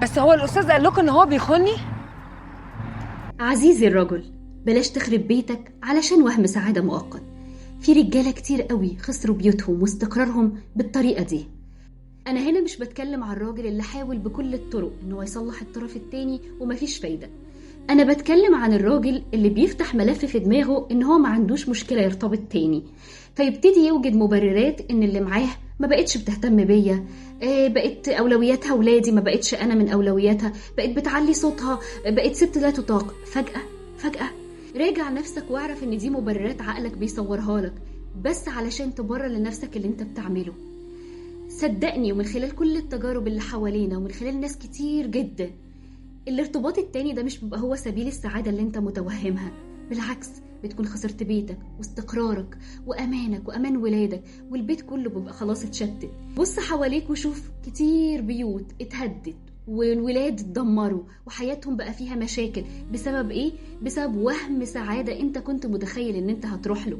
بس هو الاستاذ قال لكم ان هو بيخوني؟ عزيزي الرجل، بلاش تخرب بيتك علشان وهم سعادة مؤقت. في رجالة كتير قوي خسروا بيوتهم واستقرارهم بالطريقة دي. أنا هنا مش بتكلم على الراجل اللي حاول بكل الطرق إن هو يصلح الطرف التاني ومفيش فايدة. أنا بتكلم عن الراجل اللي بيفتح ملف في دماغه إن هو ما عندوش مشكلة يرتبط تاني، فيبتدي يوجد مبررات إن اللي معاه ما بقتش بتهتم بيا، بقت أولوياتها ولادي، ما بقتش أنا من أولوياتها، بقت بتعلي صوتها، بقت ست لا تطاق. فجأة راجع نفسك واعرف إن دي مبررات عقلك بيصورها لك بس علشان تبرر لنفسك اللي انت بتعمله. صدقني، ومن خلال كل التجارب اللي حوالينا ومن خلال ناس كتير جدا، الارتباط التاني ده مش بيبقى هو سبيل السعادة اللي انت متوهمها. بالعكس، بتكون خسرت بيتك واستقرارك وأمانك وأمان ولادك، والبيت كله بيبقى خلاص اتشتت. بص حواليك وشوف كتير بيوت اتهدت والولاد اتدمروا وحياتهم بقى فيها مشاكل. بسبب ايه؟ بسبب وهم سعادة انت كنت متخيل ان انت هتروح له.